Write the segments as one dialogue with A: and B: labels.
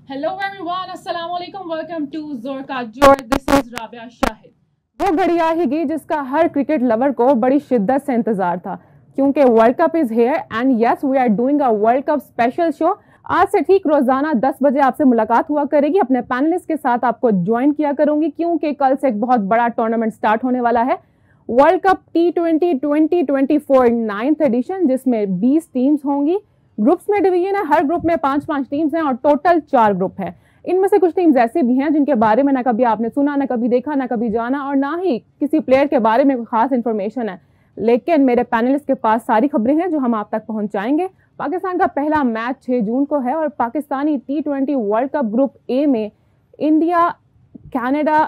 A: Hello everyone, Assalamu alaikum. Welcome to Zor Ka Jor. This is Rabia Shahid.
B: वो घड़ी आ ही गई जिसका हर cricket lover को बड़ी शिद्दत से इंतजार था, क्योंकि world cup is here and yes we are doing a world cup special show. आज से ठीक रोजाना 10 बजे आपसे मुलाकात हुआ करेगी। अपने पैनलिस्ट के साथ आपको ज्वाइन किया करूंगी, क्योंकि कल से एक बहुत बड़ा टूर्नामेंट स्टार्ट होने वाला है, world cup T20 2024 9th addition, जिसमें 20 टीम्स होंगी। ग्रुप्स में डिवीजन है, हर ग्रुप में 5-5 टीम्स हैं और टोटल 4 ग्रुप हैं। इनमें से कुछ टीम्स ऐसे भी हैं जिनके बारे में ना कभी आपने सुना, ना कभी देखा, ना कभी जाना और ना ही किसी प्लेयर के बारे में कोई खास इंफॉर्मेशन है, लेकिन मेरे पैनलिस्ट के पास सारी खबरें हैं जो हम आप तक पहुंचाएंगे। पाकिस्तान का पहला मैच 6 जून को है और Pakistani T20 world cup group A में इंडिया, कनाडा,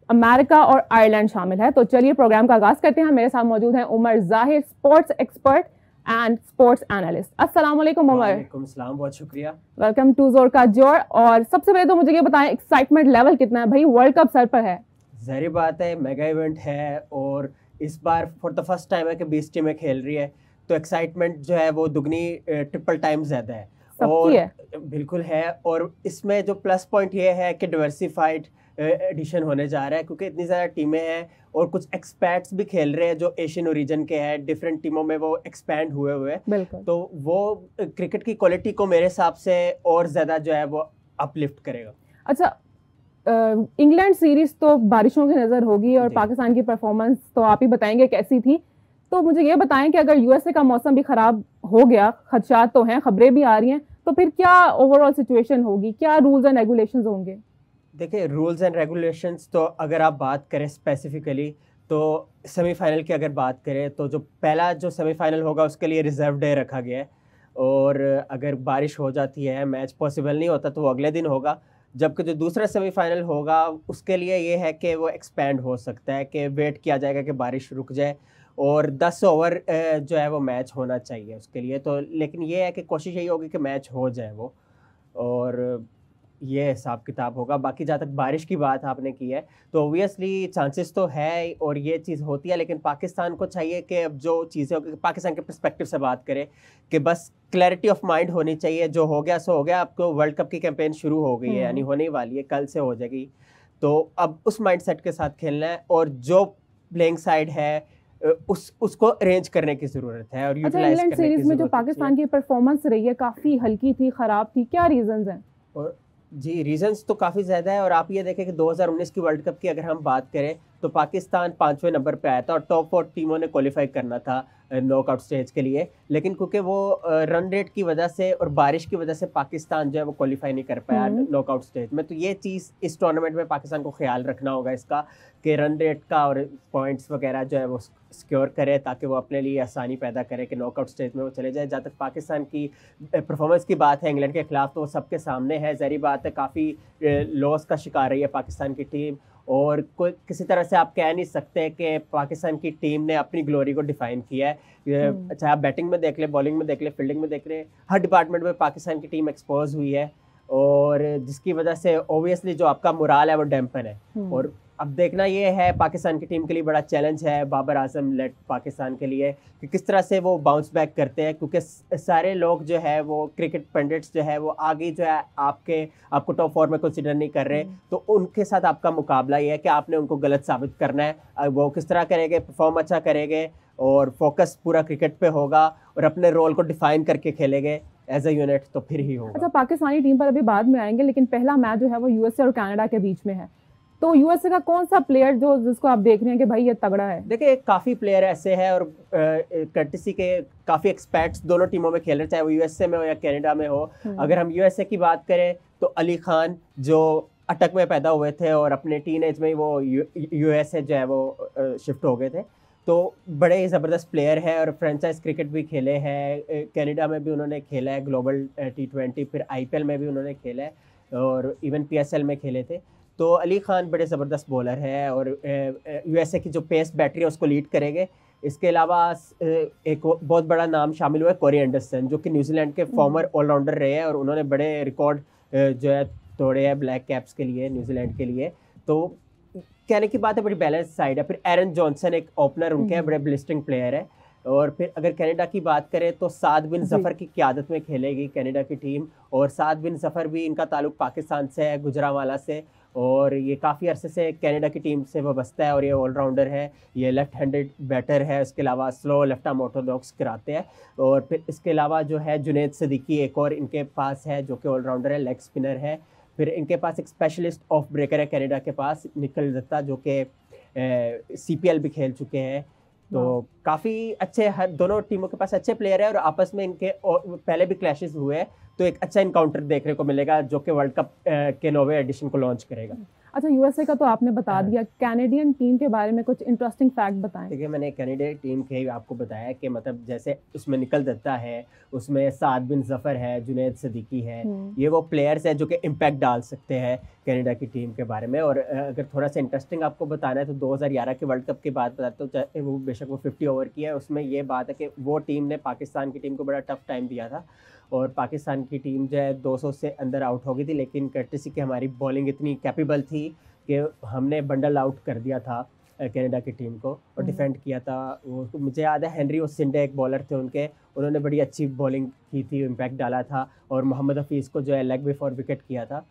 B: अमेरिका और आयरलैंड शामिल है। तो चलिए प्रोग्राम का आगाज करते हैं। मेरे साथ मौजूद हैं उमर जाहिर, sports expert and sports analyst. अस्सलाम वालेकुम उमर।
C: वालेकुम सलाम, बहुत शुक्रिया।
B: वेलकम टू जोर का जोर। और सबसे पहले तो मुझे ये बताएं, एक्साइटमेंट लेवल कितना है? भाई वर्ल्ड कप सर पर है,
C: ज़ाहिर बात है मेगा इवेंट है और इस बार फॉर द फर्स्ट टाइम है कि 20 टीमें खेल रही है, तो एक्साइटमेंट जो है वो दुगनी ट्रिपल टाइम ज़्यादा है। और
B: है।
C: बिल्कुल है। और इसमें जो प्लस पॉइंट ये है कि डाइवर्सिफाइड एडिशन होने जा रहा है, क्योंकि इतनी ज़्यादा टीमें हैं और कुछ एक्सपर्ट्स भी खेल रहे हैं जो एशियन ओरिजिन के हैं, डिफरेंट टीमों में वो एक्सपैंड हुए हुए। तो वो क्रिकेट की क्वालिटी को मेरे हिसाब से और ज़्यादा जो है वो अपलिफ्ट करेगा।
B: अच्छा, इंग्लैंड सीरीज तो बारिशों की नज़र होगी और पाकिस्तान की परफॉर्मेंस तो आप ही बताएंगे कैसी थी। तो मुझे ये बताएं कि अगर यूएसए का मौसम भी ख़राब हो गया, खदशात तो हैं, खबरें भी आ रही हैं, तो फिर क्या ओवरऑल सिचुएशन होगी, क्या रूल्स एंड रेगुलेशंस होंगे?
C: देखिए, रूल्स एंड रेगुलेशंस तो अगर आप बात करें स्पेसिफिकली, तो सेमीफाइनल की अगर बात करें तो जो पहला जो सेमीफाइनल होगा उसके लिए रिजर्व डे रखा गया है, और अगर बारिश हो जाती है, मैच पॉसिबल नहीं होता, तो वो अगले दिन होगा। जबकि जो दूसरा सेमीफाइनल होगा उसके लिए ये है कि वो एक्सपेंड हो सकता है, कि वेट किया जाएगा कि बारिश रुक जाए, और 10 ओवर जो है वो मैच होना चाहिए उसके लिए। तो लेकिन ये है कि कोशिश यही होगी कि मैच हो जाए वो, और ये हिसाब किताब होगा। बाकी जहाँ तक बारिश की बात आपने की है, तो ओबियसली चांसेस तो है और ये चीज़ होती है, लेकिन पाकिस्तान को चाहिए कि अब जो चीज़ें पाकिस्तान के पर्सपेक्टिव से बात करें कि बस क्लैरिटी ऑफ माइंड होनी चाहिए, जो हो गया सो हो गया। आपको वर्ल्ड कप की कैंपेन शुरू हो गई है, यानी होने वाली है, कल से हो जाएगी, तो अब उस माइंडसेट के साथ खेलना है, और जो प्लेइंग साइड है उसको अरेंज करने की ज़रूरत है और यूटिलाइज करने की ज़रूरत है।
B: सीरीज में जो पाकिस्तान की परफॉर्मेंस रही है काफ़ी हल्की थी, ख़राब थी, क्या रीजंस हैं?
C: और जी, रीजंस तो काफ़ी ज़्यादा है। और आप ये देखें कि 2019 की वर्ल्ड कप की अगर हम बात करें तो पाकिस्तान 5वें नंबर पे आया था और टॉप 4 टीमों ने क्वालिफाई करना था नॉकआउट स्टेज के लिए, लेकिन क्योंकि वो रन रेट की वजह से और बारिश की वजह से पाकिस्तान जो है वो क्वालिफाई नहीं कर पाया नॉकआउट स्टेज में। तो ये चीज़ इस टूर्नामेंट में पाकिस्तान को ख्याल रखना होगा इसका, कि रन रेट का और पॉइंट्स वगैरह जो है वो सिक्योर करे, ताकि वो अपने लिए आसानी पैदा करे कि नॉकआउट स्टेज में वो चले जाए। जहाँ तक पाकिस्तान की परफॉर्मेंस की बात है इंग्लैंड के खिलाफ, तो वो सबके सामने है। ज़ाहिर बात है काफ़ी लॉस का शिकार रही है पाकिस्तान की टीम, और कोई किसी तरह से आप कह नहीं सकते कि पाकिस्तान की टीम ने अपनी ग्लोरी को डिफाइन किया है। चाहे आप बैटिंग में देख ले, बॉलिंग में देख ले, फील्डिंग में देख ले, हर डिपार्टमेंट में पाकिस्तान की टीम एक्सपोज हुई है, और जिसकी वजह से ओबियसली जो आपका मोराल है वो डैम्पन है। और अब देखना ये है पाकिस्तान की टीम के लिए बड़ा चैलेंज है, बाबर आजम लेड पाकिस्तान के लिए, कि किस तरह से वो बाउंस बैक करते हैं, क्योंकि सारे लोग जो है वो क्रिकेट पंडिट्स जो है वो आगे जो है आपको टॉप 4 में कंसिडर नहीं कर रहे। तो उनके साथ आपका मुकाबला ये है कि आपने उनको गलत साबित करना है। वो किस तरह करेंगे, परफॉर्म अच्छा करेंगे और फोकस पूरा क्रिकेट पे होगा और अपने रोल को डिफाइन करके खेलेंगे एज अ यूनिट, तो फिर ही होगा।
B: अच्छा, पाकिस्तानी टीम पर अभी बाद में आएंगे, लेकिन पहला मैच जो है वो यूएसए और कनाडा के बीच में है। तो यूएसए का कौन सा प्लेयर जिसको आप देख रहे हैं कि भाई ये तगड़ा है?
C: देखिए, काफ़ी प्लेयर ऐसे हैं और कर्टिसी के काफ़ी एक्सपर्ट्स दोनों टीमों में खेल रहे, चाहे वो यूएसए में हो या कनाडा में हो। अगर हम यूएसए की बात करें तो अली खान, जो अटक में पैदा हुए थे और अपने टीनेज में ही वो यूएसए जो है वो शिफ्ट हो गए थे, तो बड़े ही ज़बरदस्त प्लेयर है और फ्रेंचाइज क्रिकेट भी खेले हैं। कनाडा में भी उन्होंने खेला है, ग्लोबल T20, फिर IPL में भी उन्होंने खेला है और इवन PSL में खेले थे। तो अली खान बड़े ज़बरदस्त बॉलर है और यूएसए की जो पेस बैटरी है उसको लीड करेंगे। इसके अलावा एक बहुत बड़ा नाम शामिल हुआ है कोरी एंडरसन, जो कि न्यूजीलैंड के फॉर्मर ऑलराउंडर रहे हैं और उन्होंने बड़े रिकॉर्ड जो है तोड़े हैं ब्लैक कैप्स के लिए, न्यूजीलैंड के लिए। तो कहने की बात है, बड़ी बैलेंस साइड है। फिर एरन जॉनसन एक ओपनर उनके बड़े ब्लिस्टिंग प्लेयर है। और फिर अगर कनाडा की बात करें तो साद बिन
B: जी।
C: जफ़र की क़यादत में खेलेगी कनाडा की टीम। और साद बिन जफ़र भी, इनका ताल्लुक पाकिस्तान से है, गुजरांवाला से, और ये काफ़ी अरसे से कनाडा की टीम से वाबस्ता है और ये ऑलराउंडर है। ये लेफ़्ट हैंडेड बैटर है, इसके अलावा स्लो लेफ्ट आर्म ऑर्थोडॉक्स कराते हैं। और फिर इसके अलावा जो है जुनैद सिद्दीकी एक और इनके पास है जो कि ऑलराउंडर है, लेग स्पिनर है। फिर इनके पास एक स्पेशलिस्ट ऑफ ब्रेकर है कनाडा के पास, निखिल दत्ता, जो कि CPL भी खेल चुके हैं। तो काफ़ी अच्छे, हर दोनों टीमों के पास अच्छे प्लेयर है और आपस में इनके पहले भी क्लैशेस हुए हैं, तो एक अच्छा इनकाउंटर देखने को मिलेगा जो कि वर्ल्ड कप के 9वें एडिशन को लॉन्च करेगा।
B: अच्छा, यूएसए का तो आपने बता
C: हाँ।
B: दिया, कैनेडियन टीम के बारे में कुछ इंटरेस्टिंग फैक्ट बताएं।
C: देखिए, मैंने कनाडा टीम के आपको बताया कि मतलब जैसे उसमें निखिल दत्ता है, उसमें साद बिन जफ़र है, जुनैद सिद्दीकी है, ये वो प्लेयर्स हैं जो कि इम्पैक्ट डाल सकते हैं कनाडा की टीम के बारे में। और अगर थोड़ा सा इंटरेस्टिंग आपको बताना है तो 2011 के वर्ल्ड कप की बात बताता हूँ, चाहे वो बेशक वो 50 ओवर की है। उसमें ये बात है कि वो टीम ने पाकिस्तान की टीम को बड़ा टफ टाइम दिया था और पाकिस्तान की टीम जो है 200 से अंदर आउट हो गई थी, लेकिन कर्टेसी की हमारी बॉलिंग इतनी कैपेबल थी कि हमने बंडल आउट कर दिया था कनाडा की टीम को और डिफेंड किया था। वो मुझे याद है, हेनरी ओसिंडे एक बॉलर थे उनके, उन्होंने बड़ी अच्छी बॉलिंग की थी, इम्पैक्ट डाला था, और मोहम्मद हफीज़ को जो है लेग बिफोर विकेट किया था।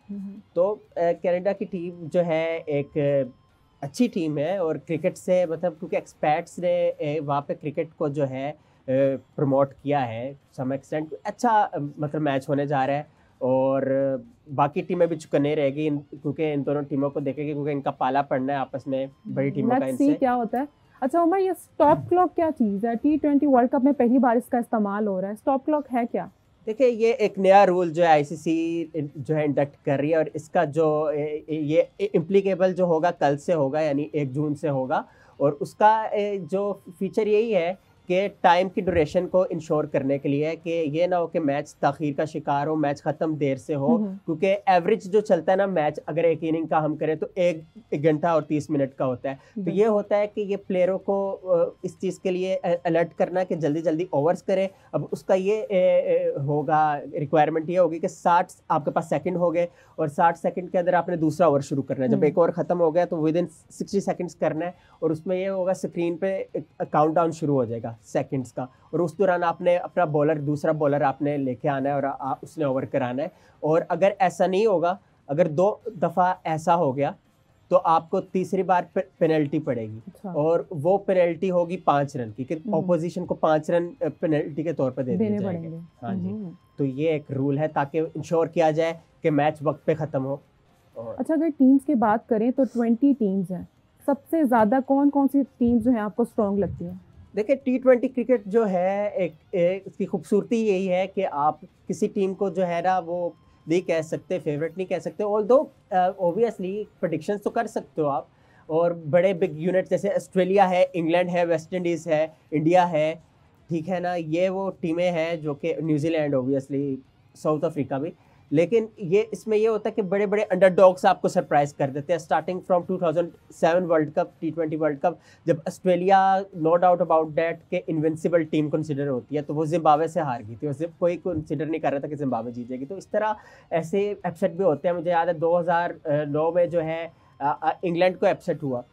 C: तो कनाडा की टीम जो है एक अच्छी टीम है और क्रिकेट से मतलब, क्योंकि एक्सपर्ट्स ने वहाँ पे क्रिकेट को जो है प्रमोट किया है सम एक्सटेंट, अच्छा मतलब मैच होने जा रहा है। और बाकी टीमें भी चुकने रहेगी क्योंकि इन दोनों टीमों को देखेंगे, क्योंकि इनका पाला पड़ना है आपस में बड़ी टीमों का
B: लेट्स सी
C: इनसे।
B: क्या होता है। अच्छा उमर, ये स्टॉप क्लॉक क्या चीज़ है? T20 वर्ल्ड कप में पहली बार इसका इस्तेमाल हो रहा है, स्टॉप क्लॉक है क्या?
C: देखिए, ये एक नया रूल जो है ICC जो है इंडक्ट कर रही है और इसका जो ये इम्प्लीकेबल जो होगा कल से होगा, यानी 1 जून से होगा। और उसका जो फीचर यही है कि टाइम की ड्यूरेशन को इंश्योर करने के लिए कि ये ना हो कि मैच ताख़ीर का शिकार हो, मैच ख़त्म देर से हो। क्योंकि एवरेज जो चलता है ना मैच, अगर एक इनिंग का हम करें तो 1 घंटा और 30 मिनट का होता है। तो ये होता है कि ये प्लेयरों को इस चीज़ के लिए अलर्ट करना कि जल्दी जल्दी ओवर्स करें। अब उसका ये होगा, रिक्वायरमेंट ये होगी कि 60 आपके पास सेकंड हो गए और 60 सेकंड के अंदर आपने दूसरा ओवर शुरू करना है। जब एक ओवर ख़त्म हो गया तो विदिन 60 सेकंड्स करना है और उसमें ये होगा स्क्रीन पे काउंटडाउन शुरू हो जाएगा सेकंड्स का, और उस दौरान आपने अपना बॉलर, दूसरा बॉलर आपने लेके आना है और उसने ओवर कराना है। और अगर ऐसा नहीं होगा, अगर 2 दफ़ा ऐसा हो गया तो आपको तीसरी बार पेनल्टी पड़ेगी।
B: अच्छा।
C: और वो पेनल्टी होगी 5 रन की, कि ऑपोजिशन को 5 रन पेनल्टी के तौर पर दे दिए
B: देने
C: जाएंगे।
B: पड़ेंगे।
C: हाँ जी, तो ये एक रूल है ताकि इंश्योर किया जाए कि मैच वक्त पे ख़त्म हो। और
B: अच्छा, अगर टीम्स की बात करें तो 20 टीम्स हैं, सबसे ज़्यादा कौन कौन सी टीम्स जो हैं आपको स्ट्रॉन्ग लगती हैं?
C: देखिए, T20 क्रिकेट जो है एक इसकी खूबसूरती यही है कि आप किसी टीम को जो है ना वो नहीं कह सकते, फेवरेट नहीं कह सकते, ऑल्दो ऑब्वियसली प्रेडिक्शंस तो कर सकते हो आप। और बड़े बिग यूनिट जैसे ऑस्ट्रेलिया है, इंग्लैंड है, वेस्ट इंडीज़ है, इंडिया है, ठीक है ना, ये वो टीमें हैं जो कि न्यूजीलैंड, ऑब्वियसली साउथ अफ्रीका भी। लेकिन ये इसमें ये होता है कि बड़े बड़े अंडरडॉग्स आपको सरप्राइज कर देते हैं। Starting from 2007 world cup, T20 world cup, जब Australia no doubt about that के इनविंसिबल टीम कंसिडर होती है, तो वो जिम्बाब्वे से हार गई थी, उससे कोई कंसिडर नहीं कर रहा था कि जिम्बाब्वे जीतेगी। तो इस तरह ऐसे अपसेट भी होते हैं। मुझे याद है 2009 में जो है इंग्लैंड को अपसेट हुआ।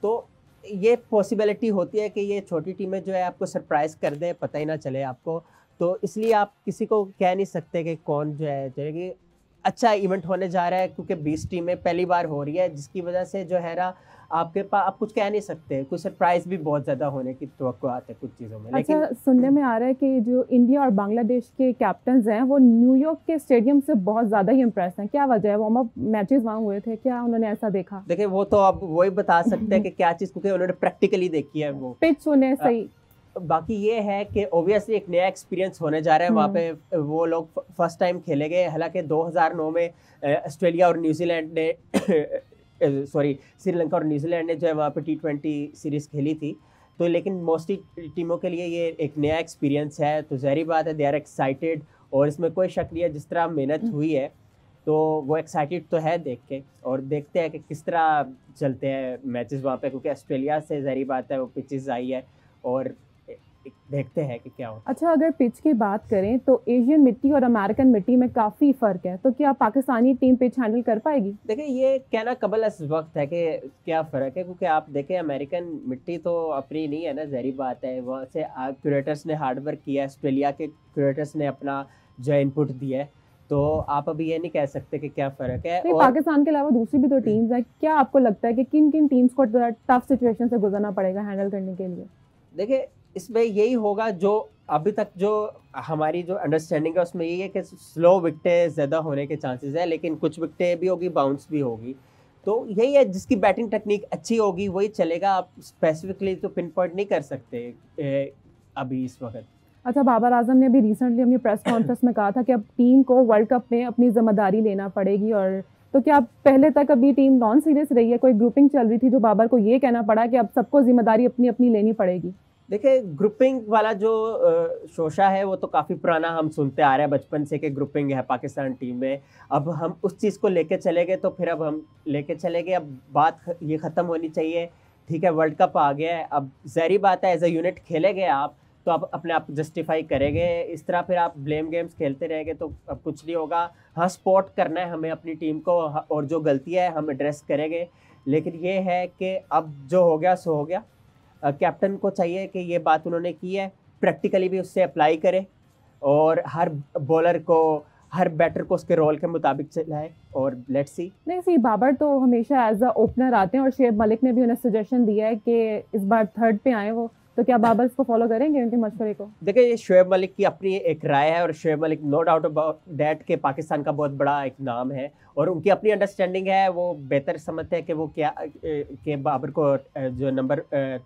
C: तो ये पॉसिबिलिटी होती है कि ये छोटी टीमें जो है आपको सरप्राइज कर दें, पता ही ना चले आपको। तो इसलिए आप किसी को कह नहीं सकते कि कौन जो है, कि अच्छा इवेंट होने जा रहा है, क्योंकि 20 टीमें पहली बार हो रही है, जिसकी वजह से जो है ना आपके पास आप कुछ कह नहीं सकते। कुछ सरप्राइज भी बहुत ज़्यादा होने की तवक्कुआत है कुछ चीज़ों में। लेकिन
B: अच्छा, सुनने में आ रहा है कि जो इंडिया और बांग्लादेश के कैप्टन्स हैं वो न्यूयॉर्क के स्टेडियम से बहुत ज़्यादा ही इम्प्रेस हैं, क्या वजह है? वार्म अप मैचेस वहाँ हुए थे, क्या उन्होंने ऐसा देखा?
C: देखिए, वो तो अब वही बता सकते हैं कि क्या चीज़, क्योंकि उन्होंने प्रैक्टिकली देखी है वो।
B: पिच उन्हें सही।
C: बाकी ये है कि ऑब्वियसली एक नया एक्सपीरियंस होने जा रहा है वहाँ पे। वो लोग फर्स्ट टाइम खेलेंगे, हालांकि 2009 में ऑस्ट्रेलिया और न्यूजीलैंड ने श्रीलंका और न्यूजीलैंड ने जो है वहाँ पे T20 सीरीज़ खेली थी। तो लेकिन मोस्टली टीमों के लिए ये एक नया एक्सपीरियंस है, तो ज़ाहिर बात है दे आर एक्साइटेड, और इसमें कोई शक नहीं है जिस तरह मेहनत हुई है तो वो एक्साइटेड तो है देख के। और देखते हैं कि किस तरह चलते हैं मैचेस वहाँ पे, क्योंकि ऑस्ट्रेलिया से ज़ाहिर बात है वो पिचेस आई है और देखते हैं कि क्या होता
B: अच्छा, अगर पिच की बात करें तो एशियन मिट्टी और अमेरिकन मिट्टी में काफ़ी फ़र्क है, तो क्या पाकिस्तानी टीम पिच हैंडल कर पाएगी?
C: है। देखिए ये कहना कबल अस वक्त है कि क्या फ़र्क है, क्योंकि आप देखें अमेरिकन मिट्टी तो अपनी नहीं है ना, ज़ाहिर बात है। वहाँ से क्यूरेटर्स ने हार्ड वर्क किया है, ऑस्ट्रेलिया के क्यूरेटर्स ने अपना जो इनपुट दिया है, तो आप अभी ये नहीं कह सकते कि क्या फ़र्क है।
B: नहीं,
C: और
B: पाकिस्तान के अलावा दूसरी भी तो टीम्स हैं, क्या आपको लगता है कि किन-किन टीम्स को टफ सिचुएशन से गुज़रना पड़ेगा हैंडल करने के लिए?
C: देखिए इसमें यही होगा जो अभी तक जो हमारी जो अंडरस्टैंडिंग है उसमें यही है कि स्लो विकेटें ज़्यादा होने के चांसेस है, लेकिन कुछ विकेटें भी होगी, बाउंस भी होगी। तो यही है, जिसकी बैटिंग टेक्निक अच्छी होगी वही चलेगा। आप स्पेसिफिकली तो पिन पॉइंट नहीं कर सकते अभी इस वक्त।
B: अच्छा, बाबर आजम ने अभी रिसेंटली अपनी प्रेस कॉन्फ्रेंस में कहा था कि अब टीम को वर्ल्ड कप में अपनी ज़िम्मेदारी लेना पड़ेगी, और तो क्या पहले तक अभी टीम नॉन सीरियस रही है? कोई ग्रुपिंग चल रही थी जो बाबर को ये कहना पड़ा कि अब सबको ज़िम्मेदारी अपनी-अपनी लेनी पड़ेगी?
C: देखिए ग्रुपिंग वाला जो शोशा है वो तो काफ़ी पुराना हम सुनते आ रहे हैं बचपन से कि ग्रुपिंग है पाकिस्तान टीम में। अब हम उस चीज़ को लेके चले गए, तो फिर अब हम लेके चले गए, अब बात ये ख़त्म होनी चाहिए। ठीक है, वर्ल्ड कप आ गया है, अब ज़ाहिर बात है एज अ यूनिट खेलेंगे आप, तो आप अपने आप जस्टिफाई करेंगे। इस तरह फिर आप ब्लेम गेम्स खेलते रहेंगे तो अब कुछ नहीं होगा। हाँ, सपोर्ट करना है हमें अपनी टीम को, और जो गलतियाँ है हम एड्रेस करेंगे। लेकिन ये है कि अब जो हो गया सो हो गया। कैप्टन को चाहिए कि ये बात उन्होंने की है प्रैक्टिकली भी उससे अप्लाई करे, और हर बॉलर को, हर बैटर को उसके रोल के मुताबिक चलाए, और लेट्स सी।
B: नहीं, सी बाबर तो हमेशा एज अ ओपनर आते हैं और शुएब मलिक ने भी उन्हें सजेशन दिया है कि इस बार थर्ड पे आए वो, तो क्या बाबर इसको फॉलो करेंगे उनके मशवरे को?
C: देखिए ये शुएब मलिक की अपनी एक राय है, और Shoaib Malik no doubt about that के पाकिस्तान का बहुत बड़ा एक नाम है, और उनकी अपनी अंडरस्टैंडिंग है। वो बेहतर समझते हैं कि वो क्या कि बाबर को जो नंबर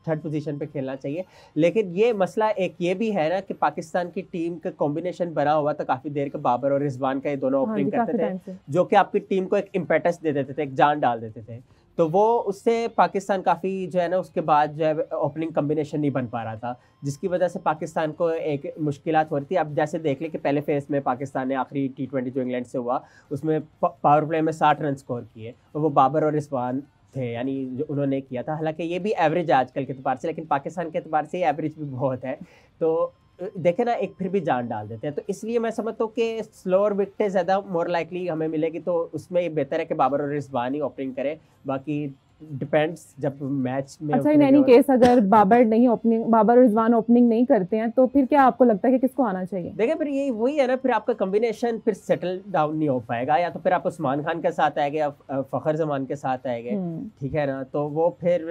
C: थर्ड पोजीशन पे खेलना चाहिए। लेकिन ये मसला एक ये भी है ना कि पाकिस्तान की टीम का कॉम्बिनेशन बना हुआ था काफ़ी देर के, बाबर और रिजवान का, ये दोनों
B: हाँ जी,
C: ओपनिंग
B: काफ़ी
C: करते
B: टाइम
C: थे,
B: से।
C: जो कि आपकी टीम को एक इम्पेटस दे देते थे, एक जान डाल देते थे। तो वो उससे पाकिस्तान काफ़ी जो है ना उसके बाद जो है ओपनिंग कम्बिनेशन नहीं बन पा रहा था, जिसकी वजह से पाकिस्तान को एक मुश्किलात हो रही थी। अब जैसे देख लें कि पहले फेज़ में पाकिस्तान ने आखिरी T20 जो इंग्लैंड से हुआ उसमें पावर प्ले में 60 रन स्कोर किए, और वो बाबर और रिजवान थे, यानी जो उन्होंने किया था। हालांकि ये भी एवरेज है आजकल के एतबार से, लेकिन पाकिस्तान के एतबार से एवरेज भी बहुत है। तो देखे ना, एक फिर भी जान डाल देते हैं। तो इसलिए मैं समझता हूँ कि स्लोअर विकेटें ज़्यादा मोर लाइकली हमें मिलेगी, तो उसमें ये बेहतर है कि बाबर और रिजवान ही ओपनिंग करें। बाकी डिपेंड्स जब मैच में
B: अच्छा, इन
C: उतरेंगे
B: एनी
C: और-
B: केस अगर बाबर और रिजवान ओपनिंग नहीं करते हैं तो फिर क्या आपको लगता है कि किसको आना चाहिए?
C: देखिए फिर यही वही है ना, फिर आपका कॉम्बिनेशन फिर सेटल डाउन नहीं हो पाएगा, या तो फिर आप उस्मान खान के साथ आएंगे या फ़खर जमान के साथ आएंगे। ठीक है ना, तो वो फिर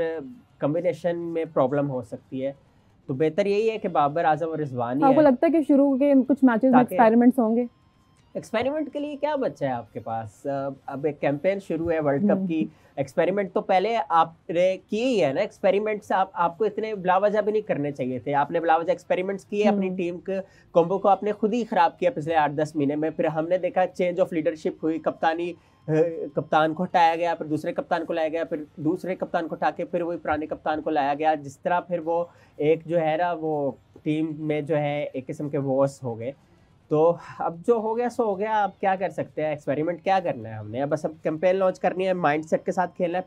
C: कॉम्बिनेशन में प्रॉब्लम हो सकती है। तो बेहतर यही है कि बाबर आजम और रिजवान ही
B: आपको
C: है।
B: लगता है कि शुरू के कुछ मैचेस में
C: ताकि-
B: एक्सपेरिमेंट्स होंगे?
C: एक्सपेरिमेंट के लिए क्या बचा है आपके पास? अब एक कैंपेन शुरू है वर्ल्ड कप की। एक्सपेरिमेंट तो पहले आपने किए ही है ना। एक्सपेरिमेंट्स आपको इतने बिलावजह भी नहीं करने चाहिए थे। आपने बिलावजह एक्सपेरिमेंट्स किए, अपनी टीम के कॉम्बो को आपने खुद ही खराब किया पिछले 8-10 महीने में। फिर हमने देखा चेंज ऑफ लीडरशिप हुई, कप्तान को हटाया गया, फिर दूसरे कप्तान को लाया गया, फिर दूसरे कप्तान को हटा के फिर वही पुराने कप्तान को लाया गया। जिस तरह फिर वो एक जो है ना वो टीम में जो है एक किस्म के वॉस हो गए। तो अब जो हो गया सो हो गया, अब क्या कर सकते हैं? एक्सपेरिमेंट क्या करना है हमने? अब बस अब कैंपेन लॉन्च करनी है, माइंडसेट के साथ खेलना है।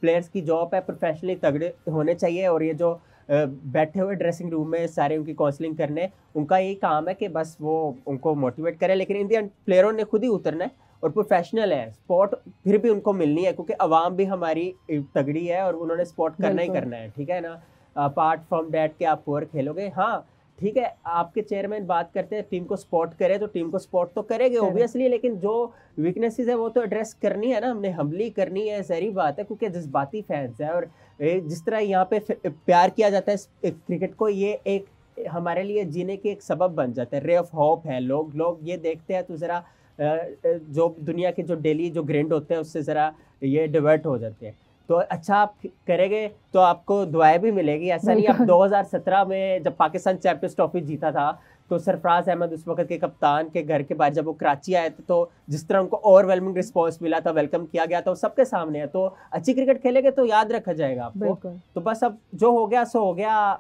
C: प्लेयर्स की जॉब है प्रोफेशनली तगड़े होने चाहिए, और ये जो बैठे हुए ड्रेसिंग रूम में सारे उनकी काउंसलिंग करने, उनका यही काम है कि बस वो उनको मोटिवेट करें। लेकिन इन दी एंड प्लेयरों ने खुद ही उतरना है, और प्रोफेशनल है। स्पॉट फिर भी उनको मिलनी है, क्योंकि आवाम भी हमारी तगड़ी है और उन्होंने स्पॉट करना ही
B: बिल्कुल।
C: करना है। ठीक है ना, अपार्ट फ्रॉम डैट के आप पुअर खेलोगे। हाँ ठीक है, आपके चेयरमैन बात करते हैं टीम को सपोर्ट करे, तो टीम को सपोर्ट तो करेंगे ओबियसली, लेकिन जो वीकनेसेस है वो तो एड्रेस करनी है ना, हमने हमली करनी है। सारी बात है, क्योंकि जज्बाती फैंस है, और जिस तरह यहाँ पे प्यार किया जाता है क्रिकेट को, ये एक हमारे लिए जीने के एक सबब बन जाता है, रे ऑफ होप है। लोग ये देखते हैं तो ज़रा जो दुनिया के जो डेली जो ग्रिंड होते हैं उससे ज़रा ये डिवर्ट हो जाते हैं। तो अच्छा आप करेंगे तो आपको दुआएं भी मिलेगी। ऐसा नहीं, आप 2017 में जब पाकिस्तान चैंपियंस ट्रॉफी जीता था, तो सरफराज अहमद उस वक्त के कप्तान के घर के बाद जब वो कराची आए थे, तो जिस तरह उनको ओवरवेलमिंग रिस्पॉन्स मिला था, वेलकम किया गया था, वो सबके सामने है। तो अच्छी क्रिकेट खेलेंगे तो याद रखा जाएगा आपको। तो बस अब जो हो गया सो हो गया।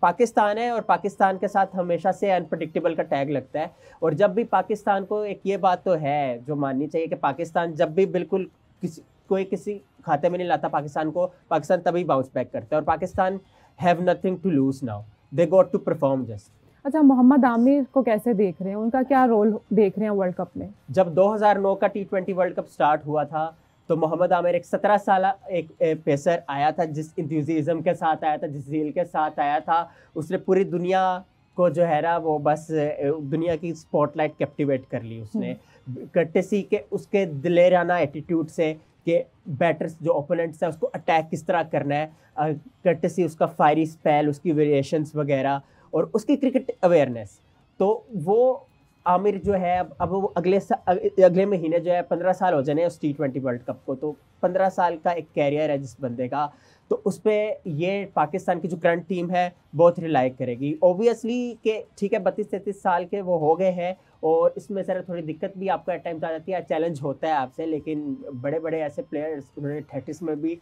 C: पाकिस्तान है, और पाकिस्तान के साथ हमेशा से अनप्रडिक्टेबल का टैग लगता है। और जब भी पाकिस्तान को एक ये बात तो है जो माननी चाहिए कि पाकिस्तान जब भी बिल्कुल कोई किसी खाते में नहीं लाता पाकिस्तान तभी बाउंस बैक करता है। और Pakistan have nothing to lose now. They got to perform just.
B: अच्छा, मोहम्मद आमिर को कैसे देख रहे हैं, उनका क्या रोल देख रहे हैं वर्ल्ड कप में?
C: जब 2009 का T20 वर्ल्ड कप स्टार्ट हुआ था तो मोहम्मद आमिर एक 17 साल एक पेसर आया था, जिस इंथ्यूजिज्म के साथ आया था, जिस ज़ील के साथ आया था। उसने पूरी दुनिया को जो है ना वो बस दुनिया की स्पॉटलाइट कैप्टिवेट कर ली उसने, कर्टेसी के उसके दिलेराना एटीट्यूड से कि बैटर्स जो ओपोनेंट्स है उसको अटैक किस तरह करना है, कर्टेसी उसका फायरी स्पेल, उसकी वेरिएशंस वगैरह और उसकी क्रिकेट अवेयरनेस। तो वो आमिर जो है अब वो अगले महीने जो है 15 साल हो जाने उस T20 वर्ल्ड कप को, तो 15 साल का एक कैरियर है जिस बंदे का, तो उस पर ये पाकिस्तान की जो करंट टीम है बहुत रिलाई करेगी ऑब्वियसली कि ठीक है 32-33 साल के वो हो गए हैं और इसमें ज़रा थोड़ी दिक्कत भी आपको एट टाइम्स आ जाती है, चैलेंज होता है आपसे, लेकिन बड़े बड़े ऐसे प्लेयर्स उन्होंने 30s में भी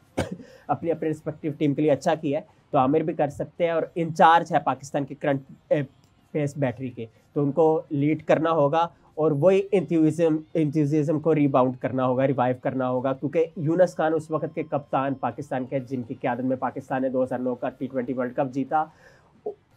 C: अपनी अपनी रिस्पेक्टिव टीम के लिए अच्छा किया है, तो आमिर भी कर सकते हैं और इंचार्ज है पाकिस्तान के करंट पेस बैटरी के, तो उनको लीड करना होगा और वही इंथ्यूजिज्म को रिबाउंड करना होगा, रिवाइव करना होगा, क्योंकि यूनस खान उस वक्त के कप्तान पाकिस्तान के, जिनकी क़यादत में पाकिस्तान ने 2009 का T20 वर्ल्ड कप जीता,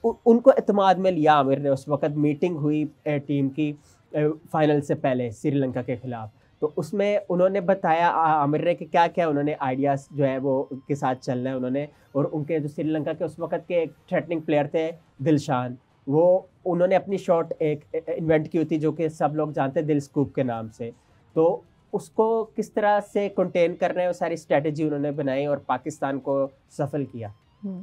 C: उनको एतमाद में लिया आमिर ने। उस वक्त मीटिंग हुई टीम की फाइनल से पहले श्रीलंका के ख़िलाफ़, तो उसमें उन्होंने बताया आमिर ने कि क्या क्या उन्होंने आइडियाज़ जो है वो के साथ चलना है उन्होंने, और उनके जो श्रीलंका के उस वक्त के एक थ्रेटनिंग प्लेयर थे दिलशान, वो उन्होंने अपनी शॉट एक इन्वेंट की थी जो कि सब लोग जानते हैं दिल स्कूप के नाम से, तो उसको किस तरह से कंटेन करना है वो सारी स्ट्रेटजी उन्होंने बनाई और पाकिस्तान को सफल किया,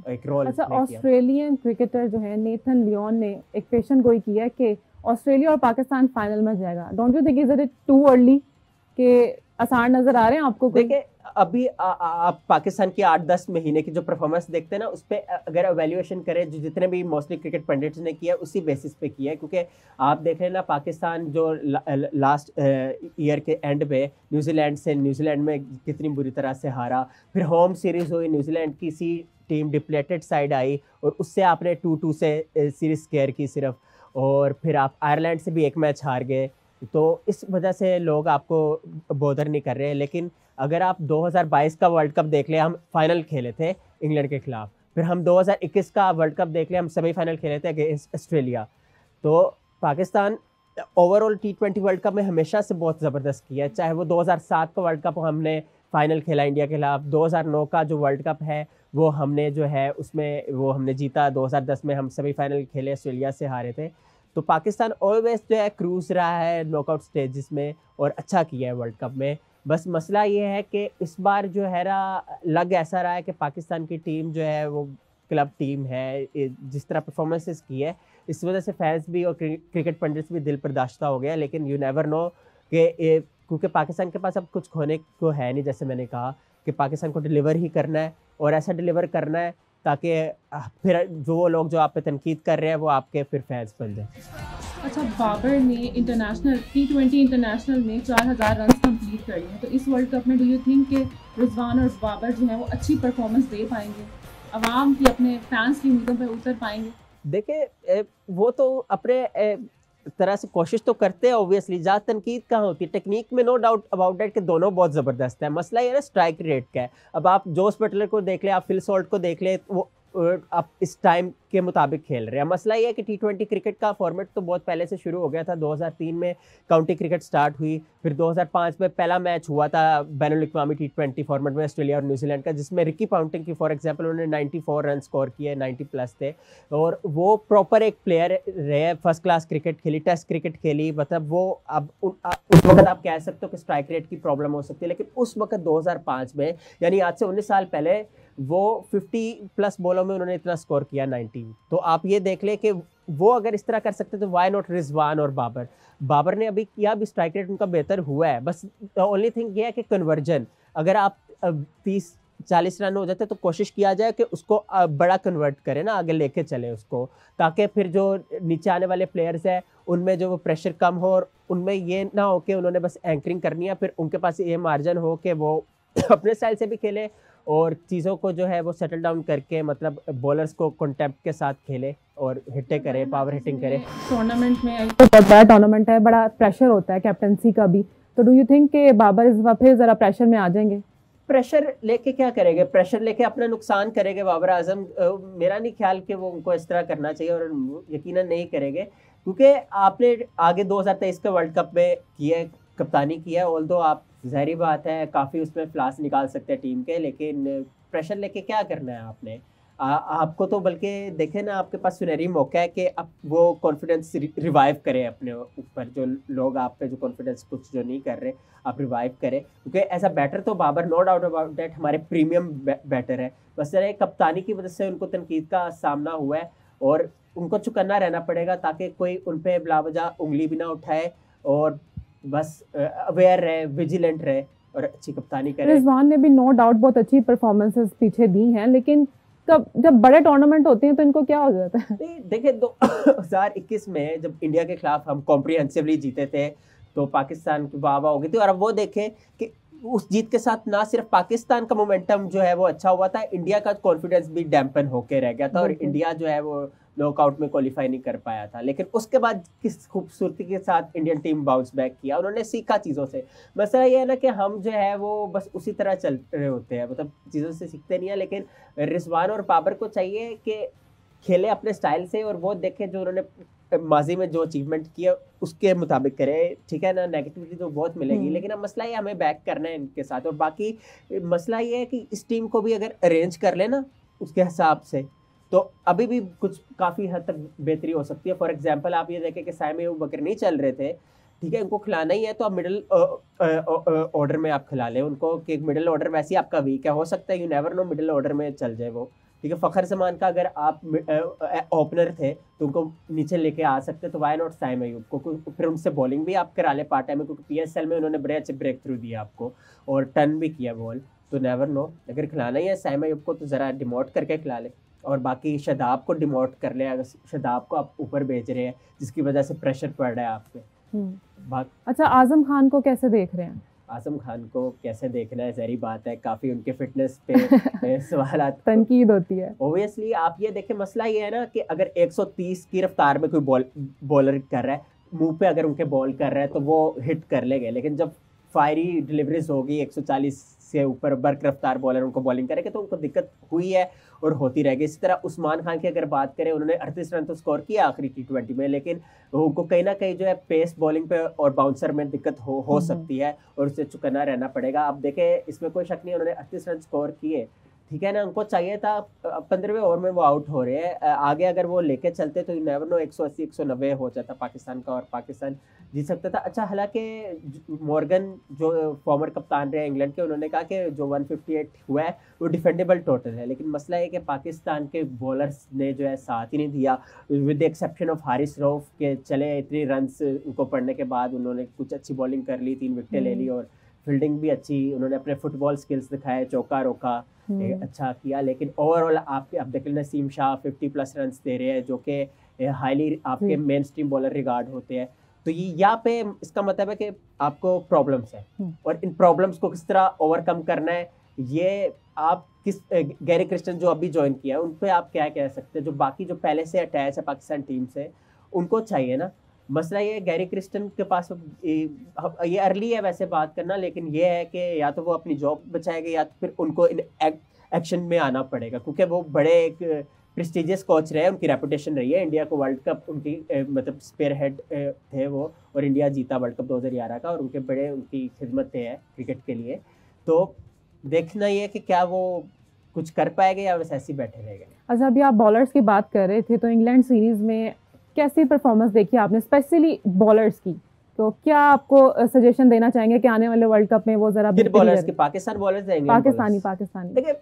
C: एक रोल।
B: अच्छा, ऑस्ट्रेलियन क्रिकेटर जो है नेथन लियोन ने एक पेशन गोई किया है कि ऑस्ट्रेलिया और पाकिस्तान फाइनल में जाएगा। Don't you think is it too early कि आसान नजर आ रहे हैं आपको?
C: देखिए अभी आप पाकिस्तान की 8-10 महीने की जो परफॉर्मेंस देखते हैं ना, उस पर अगर एवेल्यूएशन करें, जो जितने भी मोस्टली क्रिकेट पंडित्स ने किया उसी बेसिस पे किया है, क्योंकि आप देख रहे हैं ना पाकिस्तान जो लास्ट ईयर के एंड पे न्यूजीलैंड में कितनी बुरी तरह से हारा, फिर होम सीरीज़ हुई, न्यूजीलैंड की सी टीम डिप्लेटेड साइड आई और उससे आपने 2-2 से सीरीज़ स्केयर की सिर्फ, और फिर आप आयरलैंड से भी एक मैच हार गए, तो इस वजह से लोग आपको बोदर नहीं कर रहे। लेकिन अगर आप 2022 का वर्ल्ड कप देख लें, हम फाइनल खेले थे इंग्लैंड के खिलाफ, फिर हम 2021 का वर्ल्ड कप देख लें, हम सेमीफाइनल खेले थे अगेंस्ट ऑस्ट्रेलिया, तो Pakistan overall T20 world cup में हमेशा से बहुत ज़बरदस्त किया है, चाहे वो 2007 का वर्ल्ड कप हमने फाइनल खेला इंडिया के खिलाफ, 2009 का जो वर्ल्ड कप है वो हमने जो है उसमें वो हमने जीता, 2010 में हम सेमीफाइनल खेले, ऑस्ट्रेलिया से हारे थे। तो पाकिस्तान ऑलवेज जो है क्रूज रहा है नॉकआउट स्टेजेस में और अच्छा किया है वर्ल्ड कप में। बस मसला ये है कि इस बार जो है ना लग ऐसा रहा है कि पाकिस्तान की टीम जो है वो क्लब टीम है, जिस तरह परफॉर्मेंसेस की है इस वजह से फैंस भी और क्रिकेट पंडित्स भी दिल बर्दाश्ता हो गया, लेकिन यू नेवर नो कि क्योंकि पाकिस्तान के पास अब कुछ खोने को है नहीं, जैसे मैंने कहा कि पाकिस्तान को डिलीवर ही करना है और ऐसा डिलीवर करना है ताकि फिर जो लोग जो आप पे तनकीद कर रहे हैं वो आपके फिर फैंस बन जाए।
A: अच्छा, बाबर ने इंटरनेशनल T20 इंटरनेशनल में 4000 रन कंप्लीट कर लिए, तो इस वर्ल्ड कप में डू यू थिंक कि रिजवान और बाबर जो है वो अच्छी परफॉर्मेंस दे पाएंगे, अवाम की अपने फैंस की उम्मीदों पर उतर पाएंगे?
C: देखिए वो तो अपने तरह से कोशिश तो करते हैं ऑब्वियसली, ज़्यादा तनकीद कहाँ होती है, टेक्निक में नो डाउट अबाउट डेट कि दोनों बहुत ज़बरदस्त है, मसला ये ना स्ट्राइक रेट का है। अब आप जोस बटलर को देख लें, आप फिल सॉल्ट को देख लें, वो आप इस टाइम के मुताबिक खेल रहे हैं। मसला ये है कि T20 क्रिकेट का फॉर्मेट तो बहुत पहले से शुरू हो गया था, 2003 में काउंटी क्रिकेट स्टार्ट हुई, फिर 2005 में पहला मैच हुआ था बैनुल-अक़वामी T20 फॉर्मेट में ऑस्ट्रेलिया और न्यूजीलैंड का, जिसमें रिकी पॉन्टिंग की फॉर एग्जांपल उन्होंने 94 रन स्कोर किए, 90 प्लस थे, और वो प्रॉपर एक प्लेयर रहे, फर्स्ट क्लास क्रिकेट खेली, टेस्ट क्रिकेट खेली, मतलब वो अब उस वक्त आप कह सकते हो कि स्ट्राइक रेट की प्रॉब्लम हो सकती है, लेकिन उस वक्त 2005 में यानी आज से 19 साल पहले वो 50 प्लस बॉलों में उन्होंने इतना स्कोर किया 90। तो आप ये देख लें कि वो अगर इस तरह कर सकते तो वाई नॉट रिजवान और बाबर ने अभी किया, भी स्ट्राइक रेट उनका बेहतर हुआ है, बस ओनली थिंग ये है कि कन्वर्जन, अगर आप 30-40 रन हो जाते तो कोशिश किया जाए कि उसको बड़ा कन्वर्ट करें ना, आगे लेके चले उसको, ताकि फिर जो नीचे आने वाले प्लेयर्स हैं उनमें जो वो प्रेशर कम हो और उनमें ये ना हो कि उन्होंने बस एंकरिंग करनी है, फिर उनके पास ये मार्जिन हो कि वो अपने स्टाइल से भी खेले और चीज़ों को जो है वो सेटल डाउन करके, मतलब बॉलर्स को कॉन्टेम्प्ट के साथ खेले और हिटें करे, पावर हिटिंग करे।
A: टूर्नामेंट में
B: तो बहुत बड़ा टूर्नामेंट है, बड़ा प्रेशर होता है कैप्टनसी का भी, तो डू यू थिंक कि बाबर इस बार फिर ज़रा प्रेशर में आ जाएंगे?
C: प्रेशर लेके क्या करेंगे, प्रेशर लेके अपना नुकसान करेंगे बाबर आजम। मेरा नहीं ख्याल कि वो उनको इस तरह करना चाहिए और यकीनन नहीं करेंगे, क्योंकि आपने आगे 2023 के वर्ल्ड कप में किया, कप्तानी किया है। ऑल्दो आप ज़ाहिर बात है काफ़ी उसमें फ्लास निकाल सकते हैं टीम के, लेकिन प्रेशर लेके क्या करना है आपने। आपको तो बल्कि देखें ना, आपके पास सुनहरी मौका है कि आप वो कॉन्फिडेंस रिवाइव करें अपने ऊपर। जो लोग आप पे जो कॉन्फिडेंस कुछ जो नहीं कर रहे, आप रिवाइव करें, क्योंकि ऐसा बैटर तो Babar no doubt about that हमारे प्रीमियम बैटर है। बस जरा कप्तानी की वजह से उनको तनकीद का सामना हुआ है और उनको चुकन्ना रहना पड़ेगा, ताकि कोई उन पर बिलावजा उंगली भी ना उठाए और बस अवेयर रहे, विजिलेंट रहे और अच्छी कप्तानी करे।
B: रिजवान ने भी नो डाउट बहुत अच्छी परफॉर्मेंसेस पीछे दी हैं, लेकिन जब बड़े टूर्नामेंट होते हैं तो इनको क्या हो जाता है?
C: देखिए 2021 में जब इंडिया के खिलाफ हम कॉम्प्रिहेंसिवली जीते थे तो पाकिस्तान की वाह वाह हो गई थी, और अब वो देखें कि उस जीत के साथ ना सिर्फ पाकिस्तान का मोमेंटम जो है वो अच्छा हुआ था, इंडिया का कॉन्फिडेंस भी डैम्पन होके रह गया था और इंडिया जो है वो नॉकआउट में क्वालिफाई नहीं कर पाया था। लेकिन उसके बाद किस खूबसूरती के साथ इंडियन टीम बाउंस बैक किया, उन्होंने सीखा चीज़ों से। मसला ये है ना कि हम जो है वो बस उसी तरह चल रहे होते हैं, मतलब चीज़ों से सीखते नहीं है। लेकिन रिजवान और बाबर को चाहिए कि खेले अपने स्टाइल से और वो देखे जो उन्होंने माजी में जो अचीवमेंट किया उसके मुताबिक करे, ठीक है ना। नेगेटिविटी तो बहुत मिलेगी, लेकिन अब मसला ये हमें बैक करना है इनके साथ। और बाकी मसला ये है कि इस टीम को भी अगर अरेंज कर ले ना उसके हिसाब से, तो अभी भी कुछ काफ़ी हद तक बेहतरी हो सकती है। फॉर एग्जांपल आप ये देखें कि साइम अयूब बकर नहीं चल रहे थे, ठीक है, उनको खिलाना ही है तो आप मिडिल ऑर्डर में आप खिला लें उनको, कि मिडिल ऑर्डर वैसे ही आपका वीक है, हो सकता है you never know middle order में चल जाए वो, ठीक है। फ़खर जमान का अगर आप ओपनर थे तो उनको नीचे लेके आ सकते, तो वाई नॉट साइम अयूब को, फिर उनसे बॉलिंग भी आप करा ले पार्ट टाइम में, क्योंकि PSL में उन्होंने बड़े अच्छे ब्रेक थ्रू दिया आपको और टर्न भी किया बॉल। तो नेवर नो, अगर खिलाना ही है साइम अयूब को तो ज़रा डिमोट करके खिला ले, और बाकी शादाब को डिमोट कर ले। अगर शादाब को आप ऊपर भेज रहे हैं जिसकी वजह से प्रेशर पड़ रहा है आप पे।
B: अच्छा, आजम खान को कैसे देख रहे हैं?
C: आजम खान को कैसे देखना है, जहरी बात है, काफ़ी उनके फिटनेस पे सवाल
B: तनकीद होती है।
C: ओबियसली आप ये देखें, मसला ये है ना कि अगर 130 की रफ्तार में कोई बॉलर कर रहा है, मुंह पे अगर उनके बॉल कर रहा है तो वो हिट कर लेंगे, लेकिन जब फायरी डिलीवरीज होगी 140 से ऊपर बर्क रफ्तार बॉलर उनको बॉलिंग करेंगे तो उनको दिक्कत हुई है और होती रहेगी। इसी तरह उस्मान खान की अगर बात करें, उन्होंने 38 रन तो स्कोर किया आखिरी T20 में, लेकिन उनको कहीं ना कहीं जो है पेस बॉलिंग पे और बाउंसर में दिक्कत हो सकती है और उससे चुकना रहना पड़ेगा। अब देखें, इसमें कोई शक नहीं, उन्होंने 38 रन स्कोर किए, ठीक है ना। उनको चाहिए था 15वें ओवर में वो आउट हो रहे हैं, आगे अगर वो लेके चलते तो नेवर नो 180 190 हो जाता पाकिस्तान का और पाकिस्तान जीत सकता था। अच्छा, हालांकि मॉर्गन जो फॉर्मर कप्तान रहे इंग्लैंड के, उन्होंने कहा कि जो 158 हुआ है वो डिफेंडेबल टोटल है, लेकिन मसला है कि पाकिस्तान के बॉलर्स ने जो है साथ ही नहीं दिया, with the exception of Haris Rauf के। चले इतनी रन्स उनको पड़ने के बाद उन्होंने कुछ अच्छी बॉलिंग कर ली, 3 विकेटें ले ली और फील्डिंग भी अच्छी, उन्होंने अपने फुटबॉल स्किल्स दिखाए, चौका रोका, अच्छा किया। लेकिन ओवरऑल आप देख लें, नसीम शाह 50+ रन दे रहे हैं जो कि हाईली आपके मेन स्ट्रीम बॉलर रिगार्ड होते हैं। तो ये यहाँ पे इसका मतलब है कि आपको प्रॉब्लम्स है और इन प्रॉब्लम्स को किस तरह ओवरकम करना है, ये आप किस गैरी क्रिस्टन जो अभी ज्वाइन किया है उन पे आप क्या कह सकते हैं, जो बाकी जो पहले से अटैच है पाकिस्तान टीम से उनको चाहिए ना। मसला ये गैरी क्रिस्टन के पास ये अर्ली है वैसे बात करना, लेकिन ये है कि या तो वो अपनी जॉब बचाएंगे या तो फिर उनको इन एक्शन में आना पड़ेगा, क्योंकि वो बड़े एक प्रेस्टिजियस कोच रहे, उनकी रेपुटेशन रही है। इंडिया को वर्ल्ड कप उनकी मतलब स्पेयर हेड थे वो, और इंडिया जीता वर्ल्ड कप 2011 का, और उनके बड़े उनकी खिदमतें हैं क्रिकेट के लिए। तो देखना ये कि क्या वो कुछ कर पाएंगे या वैसे ऐसे ही बैठे रहेंगे।
B: अच्छा, अभी आप बॉलर्स की बात कर रहे थे, तो इंग्लैंड सीरीज में कैसी परफॉर्मेंस देखी आपने, स्पेशली बॉलर्स की? तो क्या आपको सजेशन देना चाहेंगे कि आने वाले वर्ल्ड कप में वो जरा
C: बॉलर्स की, पाकिस्तान बॉलर्स हैं,
B: पाकिस्तानी
C: देखिए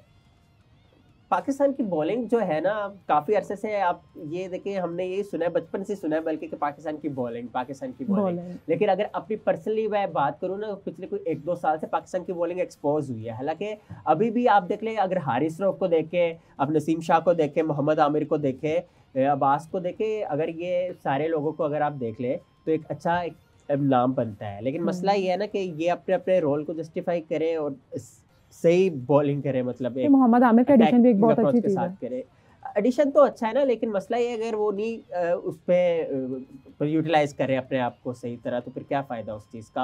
C: पाकिस्तान की बॉलिंग जो है ना, काफ़ी अरसे से आप ये देखिए, हमने ये सुना है, बचपन से सुना है बल्कि कि पाकिस्तान की बॉलिंग। लेकिन अगर अपनी पर्सनली मैं बात करूँ ना, पिछले कोई 1-2 साल से पाकिस्तान की बॉलिंग एक्सपोज हुई है। हालांकि अभी भी आप देख लें, अगर हारिस रऊफ को देखे, अब नसीम शाह को देखे, मोहम्मद आमिर को देखे, अब्बास को देखे, अगर ये सारे लोगों को अगर आप देख ले तो एक अच्छा एक नाम बनता है। लेकिन मसला ये है ना कि ये अपने अपने रोल को जस्टिफाई करे और सही बॉलिंग करे, मतलब
B: मोहम्मद आमिर का एडिशन भी एक बहुत अच्छी चीज है।
C: करे। एडिशन तो अच्छा है ना, लेकिन मसला ये अगर वो नहीं उस पर यूटिलाइज करे अपने आप को सही तरह, तो फिर क्या फ़ायदा उस चीज़ का।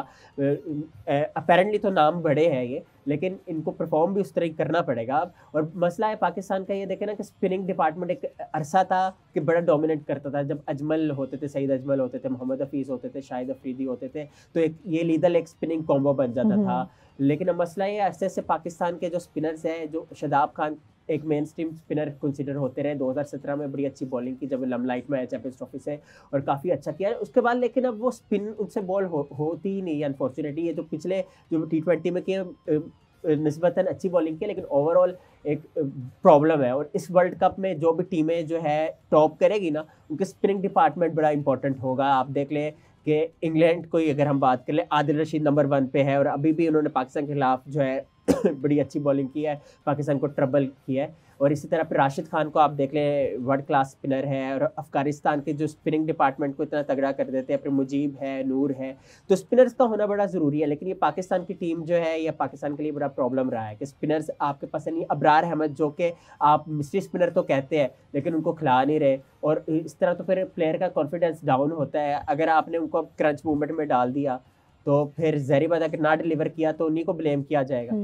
C: अपेरेंटली तो नाम बड़े हैं ये, लेकिन इनको परफॉर्म भी उस तरह ही करना पड़ेगा अब। और मसला है पाकिस्तान का, ये देखे ना कि स्पिनिंग डिपार्टमेंट एक अरसा था कि बड़ा डोमिनेट करता था। जब अजमल होते थे, सईद अजमल होते थे, मोहम्मद हफीज़ होते थे, शाहिद अफरीदी होते थे, तो एक ये लीदल एक स्पिनिंग कॉम्बो बन जाता था। लेकिन अब मसला ये ऐसे ऐसे पाकिस्तान के जो स्पिनर्स हैं, जो शादाब खान एक मेन स्ट्रीम स्पिनर कंसिडर होते रहे, 2017 में बड़ी अच्छी बॉलिंग की जब लमलाइट में आया चैंपियंस ट्रॉफी से, और काफ़ी अच्छा किया उसके बाद, लेकिन अब वो स्पिन उनसे बॉल होती ही नहीं है अनफॉर्चुनेटली। ये जो पिछले जो T20 में किए निस्बतन अच्छी बॉलिंग की, लेकिन ओवरऑल एक प्रॉब्लम है। और इस वर्ल्ड कप में जो भी टीमें जो है टॉप करेगी ना, उनके स्पिनिंग डिपार्टमेंट बड़ा इंपॉर्टेंट होगा। आप देख लें कि इंग्लैंड को अगर हम बात कर लें, आदिल रशीद नंबर 1 पे है, और अभी भी उन्होंने पाकिस्तान के खिलाफ जो है बड़ी अच्छी बॉलिंग की है, पाकिस्तान को ट्रबल किया है। और इसी तरह फिर राशिद खान को आप देख लें, वर्ल्ड क्लास स्पिनर है, और अफगानिस्तान के जो स्पिनिंग डिपार्टमेंट को इतना तगड़ा कर देते हैं। फिर मुजीब है, नूर है, तो स्पिनर्स का होना बड़ा ज़रूरी है। लेकिन ये पाकिस्तान की टीम जो है, ये पाकिस्तान के लिए बड़ा प्रॉब्लम रहा है कि स्पिनर्स आपके पास नहीं। अबरार अहमद जो कि आप मिस्ट्री स्पिनर तो कहते हैं, लेकिन उनको खिला नहीं रहे, और इस तरह तो फिर प्लेयर का कॉन्फिडेंस डाउन होता है। अगर आपने उनको क्रंच मूवमेंट में डाल दिया, तो फिर ज़ाहिर बात है कि ना डिलीवर किया तो उन्हीं को ब्लेम किया जाएगा।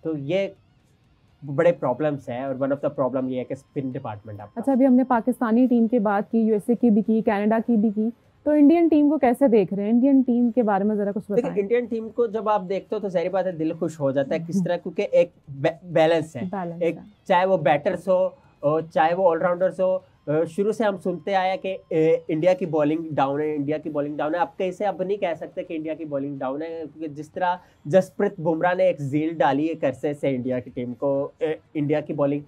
C: तो ये बड़े प्रॉब्लम्स हैं, और वन ऑफ द प्रॉब्लम ये है कि स्पिन डिपार्टमेंट आपका।
B: अच्छा, अभी हमने पाकिस्तानी टीम की बात की, यूएसए की भी की, कनाडा की भी की, तो इंडियन टीम को कैसे देख रहे हैं? इंडियन टीम के बारे में ज़रा कुछ बताएं।
C: देखिए, इंडियन टीम को जब आप देखते हो तो ज़ाहिर बात है दिल खुश हो जाता है किस तरह, क्योंकि एक बैलेंस है, एक चाहे वो बैटर्स हो और चाहे वो ऑलराउंडर्स हो। शुरू से हम सुनते आए कि इंडिया की बॉलिंग डाउन है, इंडिया की बॉलिंग डाउन है। अब कैसे अब नहीं कह सकते कि इंडिया की बॉलिंग डाउन है, क्योंकि जिस तरह जसप्रीत बुमराह ने एक झील डाली है करसे से इंडिया की टीम को, इंडिया की बॉलिंग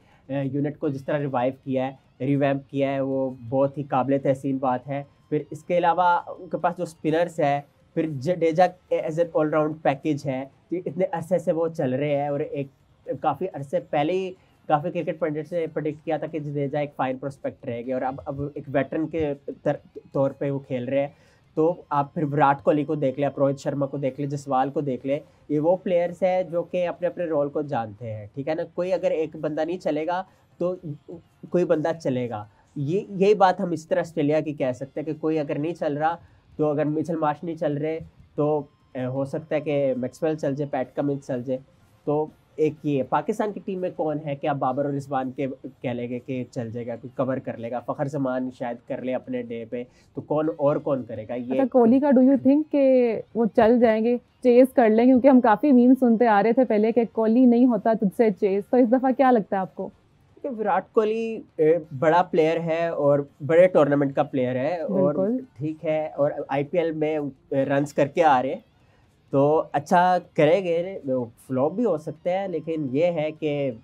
C: यूनिट को जिस तरह रिवाइव किया है, रिवैम्प किया है, वो बहुत ही काबिल तहसीन बात है। फिर इसके अलावा उनके पास जो स्पिनर्स है, फिर Jadeja as an all-round package है, इतने अरसे से वो चल रहे हैं। और एक काफ़ी अरसे पहले ही काफ़ी क्रिकेट पंडित ने प्रेडिक्ट किया था कि जडेजा एक फाइन प्रोस्पेक्ट रहेगी, और अब एक वेटरन के तौर पे वो खेल रहे हैं। तो आप फिर विराट कोहली को देख लें, आप रोहित शर्मा को देख लें, जसवाल को देख लें, ये वो प्लेयर्स हैं जो कि अपने अपने रोल को जानते हैं, ठीक है ना। कोई अगर एक बंदा नहीं चलेगा तो कोई बंदा चलेगा। यही बात हम इस तरह ऑस्ट्रेलिया की कह सकते हैं कि कोई अगर नहीं चल रहा, तो अगर मिचेल मार्श नहीं चल रहे, तो हो सकता है कि मैक्सवेल चल जाए, पैट कमिंस चल जाए। तो एक ये पाकिस्तान की टीम में कौन है कि आप बाबर और रिजवान के कह लेंगे कि चल जाएगा, कोई कवर कर लेगा, फ़खर जमान शायद कर ले अपने डे पे, तो कौन करेगा ये।
B: अच्छा, कोहली का डू यू थिंक कि वो चल जाएंगे, चेस कर लें? क्योंकि हम काफ़ी मीम सुनते आ रहे थे पहले कि कोहली नहीं होता तुझसे चेस, तो इस दफ़ा क्या लगता है आपको?
C: कि विराट कोहली बड़ा प्लेयर है और बड़े टूर्नामेंट का प्लेयर है, और ठीक है, और IPL में रन्स करके आ रहे, तो अच्छा करेंगे, फ्लॉप भी हो सकते हैं, लेकिन ये है कि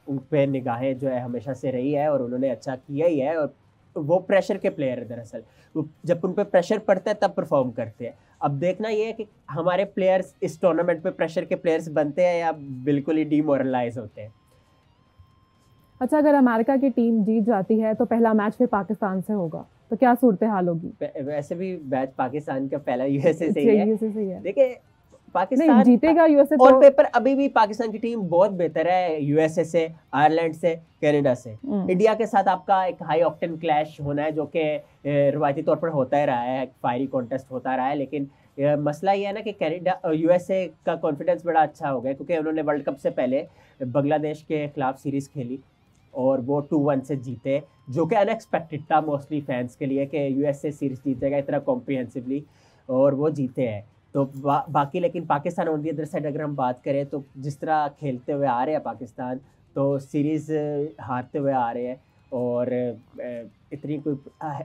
C: उन पे निगाहें जो है हमेशा से रही है, और उन्होंने अच्छा किया ही है। और वो प्रेशर के प्लेयर है दरअसल, जब उन पे प्रेशर पड़ता है तब परफॉर्म करते हैं। अब देखना ये है कि हमारे प्लेयर्स इस टूर्नामेंट पे प्रेशर के प्लेयर्स बनते हैं या बिल्कुल ही डीमोरलाइज होते हैं।
B: अच्छा, अगर अमेरिका की टीम जीत जाती है तो पहला मैच फिर पाकिस्तान से होगा, तो क्या सूरत हाल होगी?
C: वैसे भी मैच पाकिस्तान का पहला यूएसए से ही है। देखिए, पाकिस्तान
B: जीतेगा यूएसए,
C: और पेपर अभी भी पाकिस्तान की टीम बहुत बेहतर है यूएसए से, आयरलैंड से, कनाडा से। इंडिया के साथ आपका एक हाई ऑक्टेन क्लैश होना है, जो कि रवायती तौर पर होता ही रहा है, फायरी कॉन्टेस्ट होता रहा है। लेकिन मसला ये है ना कि कनाडा यूएसए का कॉन्फिडेंस बड़ा अच्छा हो गया, क्योंकि उन्होंने वर्ल्ड कप से पहले बांग्लादेश के खिलाफ सीरीज़ खेली और वो 2-1 से जीते, जो कि अनएक्सपेक्टेड था मोस्टली फैंस के लिए कि यूएसए सीरीज़ जीतेगा इतना कॉम्प्रिहेंसिवली, और वो जीते हैं। तो बाकी लेकिन Pakistan on the other side अगर हम बात करें, तो जिस तरह खेलते हुए आ रहे हैं पाकिस्तान, तो सीरीज़ हारते हुए आ रहे हैं, और इतनी कोई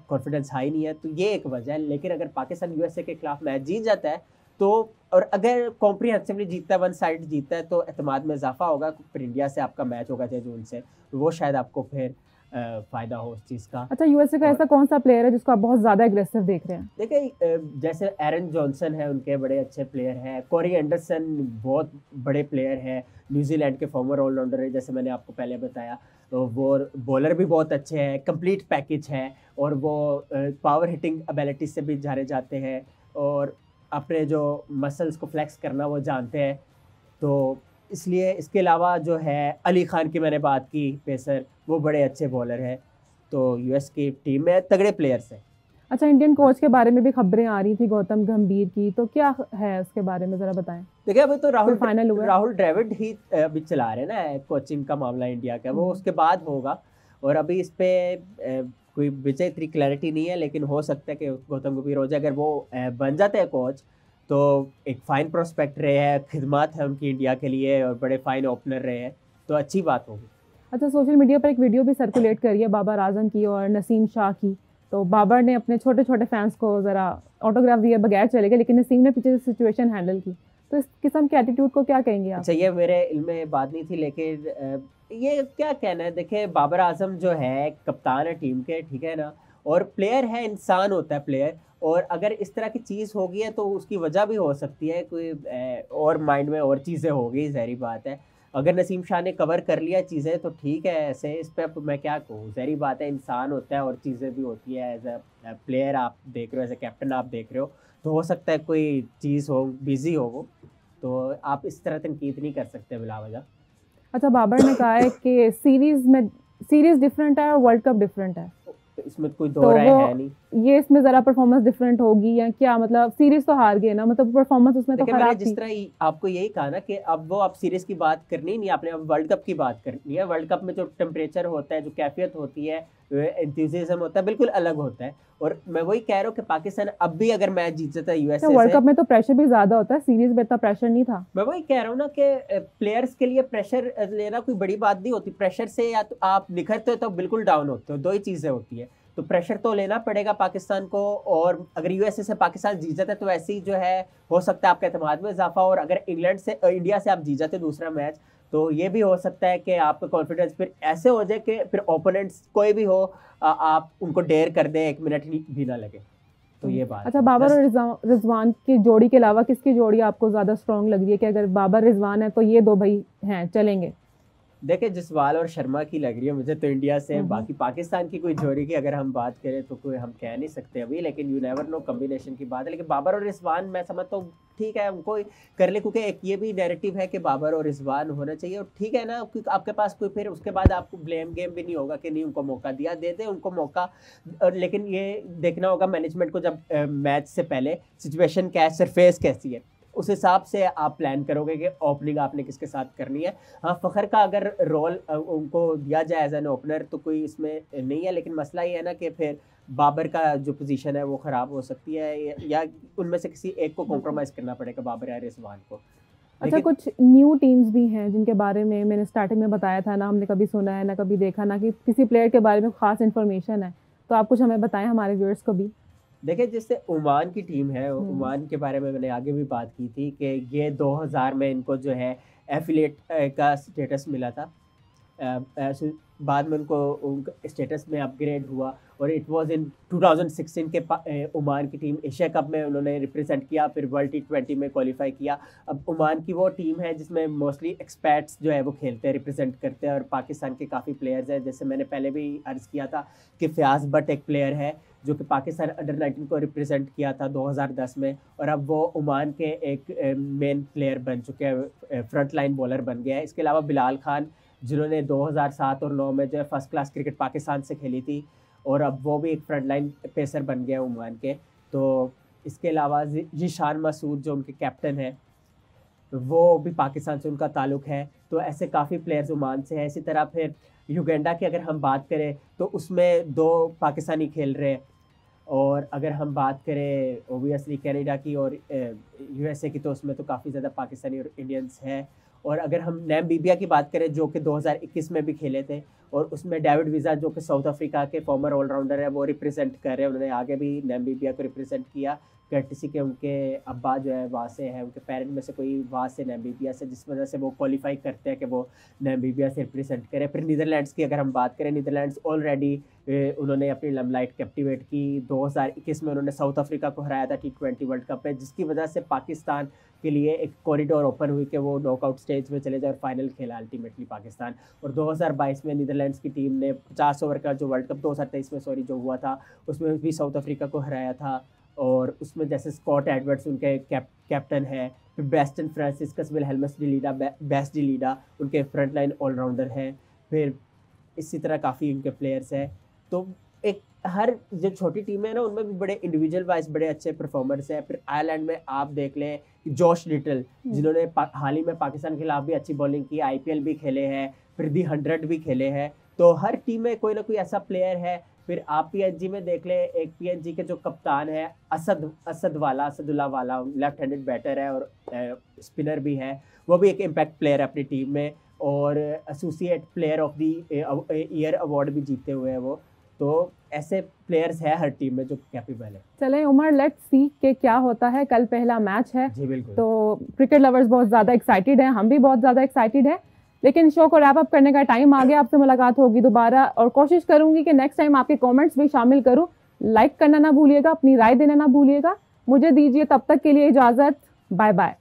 C: कॉन्फिडेंस हाई नहीं है, तो ये एक वजह है। लेकिन अगर पाकिस्तान यूएसए के खिलाफ मैच जीत जाता है, तो और अगर कॉम्प्रिहेंसिवली जीतता है, वन साइड जीतता है, तो एतमाद में इजाफा होगा। फिर इंडिया से आपका मैच होगा 6 जून से, तो वो शायद आपको फिर फ़ायदा हो उस चीज़ का।
B: अच्छा, यूएसए का ऐसा कौन सा प्लेयर है जिसको आप बहुत ज़्यादा एग्रेसिव देख रहे हैं?
C: देखिए, जैसे एरन जॉनसन है, उनके बड़े अच्छे प्लेयर हैं। कोरी एंडरसन बहुत बड़े प्लेयर हैं, न्यूजीलैंड के फॉर्मर ऑलराउंडर है, जैसे मैंने आपको पहले बताया। तो वो बॉलर भी बहुत अच्छे हैं, कंप्लीट पैकेज है, और वो पावर हिटिंग एबिलिटी से भी जाने जाते हैं, और अपने जो मसल्स को फ्लेक्स करना वो जानते हैं। तो इसलिए इसके अलावा जो है अली खान की मैंने बात की, पेसर, वो बड़े अच्छे बॉलर हैं। तो यूएस की टीम में तगड़े प्लेयर्स हैं।
B: अच्छा, इंडियन कोच के बारे में भी खबरें आ रही थी गौतम गंभीर की, तो क्या है उसके बारे में ज़रा बताएं।
C: देखिए अभी तो
B: फाइनल हुआ है?
C: राहुल द्रविड़ ही अभी चला रहे हैं ना कोचिंग का मामला इंडिया का, वो उसके बाद होगा। और अभी इस पे कोई विजय इतनी क्लैरिटी नहीं है, लेकिन हो सकता है कि गौतम गंभीर हो जाए। अगर वो बन जाते हैं कोच तो एक फाइन प्रोस्पेक्ट रहे हैं, खिदमत है उनकी इंडिया के लिए और बड़े फाइन ओपनर रहे हैं, तो अच्छी बात होगी।
B: अच्छा, सोशल मीडिया पर एक वीडियो भी सर्कुलेट करी है बाबर आजम की और नसीम शाह की। तो बाबर ने अपने छोटे छोटे फैंस को ज़रा ऑटोग्राफ दिए बगैर चले गए, लेकिन नसीम ने पीछे से सिचुएशन हैंडल की। तो इस किस्म के एटीट्यूड को क्या कहेंगे आप?
C: अच्छा, ये मेरे इल्म में बात नहीं थी, लेकिन ये क्या कहना है। देखिए बाबर आजम जो है कप्तान है टीम के, ठीक है ना, और प्लेयर है, इंसान होता है प्लेयर। और अगर इस तरह की चीज़ होगी है तो उसकी वजह भी हो सकती है, कोई और माइंड में और चीज़ें होगी, ज़हरी बात है। अगर नसीम शाह ने कवर कर लिया चीज़ें तो ठीक है, ऐसे इस पर मैं क्या कहूँ, ज़हरी बात है, इंसान होता है और चीज़ें भी होती है। एज अ प्लेयर आप देख रहे हो, एज अ कैप्टन आप देख रहे हो, तो हो सकता है कोई चीज़ हो, बिजी हो वो, तो आप इस तरह तनकीद नहीं कर सकते बिला वजह।
B: अच्छा, बाबर ने कहा है कि सीरीज डिफरेंट है और वर्ल्ड कप डिफरेंट है,
C: तो इसमें कोई
B: तो
C: दो राय
B: वो
C: है नहीं।
B: ये इसमें ज़रा परफॉर्मेंस डिफरेंट होगी या क्या? मतलब सीरीज तो हार गए ना, मतलब परफॉर्मेंस उसमें तो
C: देखिए मैंने
B: खराब
C: जिस
B: थी।
C: तरह आपको यही कहा ना कि अब वो आप सीरीज की बात करनी नहीं, आपने अब वर्ल्ड कप की बात करनी है। वर्ल्ड कप में जो टेम्परेचर होता है, जो कैफियत होती है, एंथुसियाज्म होता है, बिल्कुल अलग होता है। और मैं वही कह रहा हूँ कि पाकिस्तान अब भी अगर मैच जीत जाता है यूएसए
B: तो वर्ल्ड
C: से,
B: कप में तो प्रेशर भी ज़्यादा होता है, सीरीज में इतना प्रेशर नहीं था।
C: मैं वही कह रहा हूँ ना कि प्लेयर्स के लिए प्रेशर लेना कोई बड़ी बात नहीं होती। प्रेशर से या तो आप निखरते हो तो बिल्कुल डाउन होते हो, दो ही चीज़ें होती है। तो प्रेशर तो लेना पड़ेगा पाकिस्तान को, और अगर यूएसए से पाकिस्तान जीत जाता है तो ऐसे ही जो है हो सकता है आपके एतमाद में इजाफा। और अगर इंडिया से आप जीत जाते दूसरा मैच, तो ये भी हो सकता है कि आपका कॉन्फिडेंस फिर ऐसे हो जाए कि फिर ओपोनेंट्स कोई भी हो आप उनको डेयर कर दें, 1 मिनट भी ना लगे। तो ये बात
B: अच्छा,
C: है।
B: बाबर
C: बस
B: और रिजवान की जोड़ी के अलावा किसकी जोड़ी आपको ज़्यादा स्ट्रॉन्ग लग रही है कि अगर बाबर रिजवान है तो ये दो भाई हैं चलेंगे?
C: देखिए जसवाल और शर्मा की लग रही है मुझे तो इंडिया से। बाकी पाकिस्तान की कोई जोड़ी की अगर हम बात करें तो कोई हम कह नहीं सकते अभी, लेकिन यू नेवर नो, कम्बिनेशन की बात है। लेकिन बाबर और रिजवान मैं समझता हूँ ठीक है उनको कर ले, क्योंकि एक ये भी नैरेटिव है कि बाबर और रिजवान होना चाहिए। और ठीक है ना, क्योंकि आपके पास कोई फिर उसके बाद आपको ब्लेम गेम भी नहीं होगा कि नहीं उनको मौका दिया, दे दे उनको मौका। और लेकिन ये देखना होगा मैनेजमेंट को, जब मैच से पहले सिचुएशन क्या है, सरफेस कैसी है, उस हिसाब से आप प्लान करोगे कि ओपनिंग आपने किसके साथ करनी है। हाँ, फ़खर का अगर रोल उनको दिया जाए एज एन ओपनर तो कोई इसमें नहीं है, लेकिन मसला ये है ना कि फिर बाबर का जो पोजीशन है वो ख़राब हो सकती है, या उनमें से किसी एक को कॉम्प्रोमाइज़ करना पड़ेगा, बाबर या रिजवान को।
B: अच्छा, कुछ न्यू टीम्स भी हैं जिनके बारे में मैंने स्टार्टिंग में बताया था ना, हमने कभी सुना है ना कभी देखा ना कि किसी प्लेयर के बारे में खास इन्फॉर्मेशन है, तो आप कुछ हमें बताएं हमारे व्यूअर्स को भी।
C: देखिए जैसे ओमान की टीम है, ओमान के बारे में मैंने आगे भी बात की थी कि ये 2000 में इनको जो है एफिलिएट का स्टेटस मिला था। बाद में उनका स्टेटस में अपग्रेड हुआ, और इट वाज इन 2016 के ओमान की टीम एशिया कप में उन्होंने रिप्रेजेंट किया, फिर वर्ल्ड T20 में क्वालिफाई किया। अब ओमान की वो टीम है जिसमें मोस्टली एक्सपैट्स जो है वो खेलते हैं, रिप्रेजेंट करते हैं, और पाकिस्तान के काफ़ी प्लेयर्स हैं। जैसे मैंने पहले भी अर्ज़ किया था कि फ़याज़ भट्ट एक प्लेयर है जो कि पाकिस्तान अंडर-19 को रिप्रेजेंट किया था 2010 में, और अब वो ओमान के एक मेन प्लेयर बन चुके हैं, फ्रंट लाइन बॉलर बन गया है। इसके अलावा बिलाल खान जिन्होंने 2007 और 9 में जो है फर्स्ट क्लास क्रिकेट पाकिस्तान से खेली थी, और अब वो भी एक फ्रंट लाइन पेसर बन गया ओमान के। तो इसके अलावा ज़ीशान मसूद जो उनके कैप्टन है वो भी पाकिस्तान से उनका ताल्लुक़ है। तो ऐसे काफ़ी प्लेयर्स ओमान से हैं। इसी तरह फिर युगांडा की अगर हम बात करें तो उसमें 2 पाकिस्तानी खेल रहे हैं, और अगर हम बात करें ओबियसली कनाडा की और यूएसए की तो उसमें तो काफ़ी ज़्यादा पाकिस्तानी और इंडियंस हैं। और अगर हम नामीबिया की बात करें जो कि 2021 में भी खेले थे, और उसमें डेविड वीज़ा जो कि साउथ अफ्रीका के फॉर्मर ऑलराउंडर है वो रिप्रेजेंट कर रहे हैं। उन्होंने आगे भी नामीबिया को रिप्रेजेंट किया, कर्टिसी के उनके अब्बा जो है वहाँ से है, उनके पेरेंट में से कोई वहाँ से नामीबिया से, जिस वजह से वो क्वालिफाई करते हैं कि वो नामीबिया से रिप्रेजेंट करें। फिर नीदरलैंड्स की अगर हम बात करें, नीदरलैंड्स ऑलरेडी उन्होंने अपनी लमलाइट कैप्टिवेट की। 2021 में उन्होंने साउथ अफ्रीका को हराया था T20 वर्ल्ड कप में, जिसकी वजह से पाकिस्तान के लिए एक कॉरिडोर ओपन हुई कि वो नॉकआउट स्टेज में चले जाए और फाइनल खेला अल्टीमेटली पाकिस्तान। और 2022 में नीदरलैंड्स की टीम ने 50 ओवर का जो वर्ल्ड कप 2023 में जो हुआ था उसमें भी साउथ अफ्रीका को हराया था, और उसमें जैसे स्कॉट एडवर्ड्स उनके कैप्टन है, फिर बेस्टन फ्रांसिस्कस विलहेल्मस डिलीडा बेस्ट डिलीडा उनके फ्रंट लाइन ऑलराउंडर हैं, फिर इसी तरह काफ़ी उनके प्लेयर्स हैं। तो एक हर जो छोटी टीम है ना उनमें भी बड़े इंडिविजुअल वाइज बड़े अच्छे परफॉर्मर्स हैं। फिर आयरलैंड में आप देख लें जोश लिटल, जिन्होंने हाल ही में पाकिस्तान के खिलाफ भी अच्छी बॉलिंग की, आईपीएल भी खेले हैं, फिर दी 100 भी खेले हैं। तो हर टीम में कोई ना कोई ऐसा प्लेयर है। फिर आप पीएनजी में देख लें, एक पीएनजी के जो कप्तान है असदुल्ला वाला लेफ्ट हैंडेड बैटर है और स्पिनर भी है, वो भी एक इम्पैक्ट प्लेयर है अपनी टीम में और associate player of the year award भी जीते हुए हैं वो। तो ऐसे प्लेयर्स हैं हर टीम में जो कैपेबल है।
B: चलें उमर, लेट्स सी कि क्या होता है। कल पहला मैच है।
C: जी बिल्कुल।
B: तो क्रिकेट लवर्स बहुत ज़्यादा एक्साइटेड हैं, हम भी बहुत ज़्यादा एक्साइटेड हैं। लेकिन शो को रैप अप करने का टाइम आ गया। आपसे मुलाकात होगी दोबारा और कोशिश करूंगी कि नेक्स्ट टाइम आपके कमेंट्स भी शामिल करूं। लाइक करना ना भूलिएगा, अपनी राय देना ना भूलिएगा। मुझे दीजिए तब तक के लिए इजाज़त। Bye bye.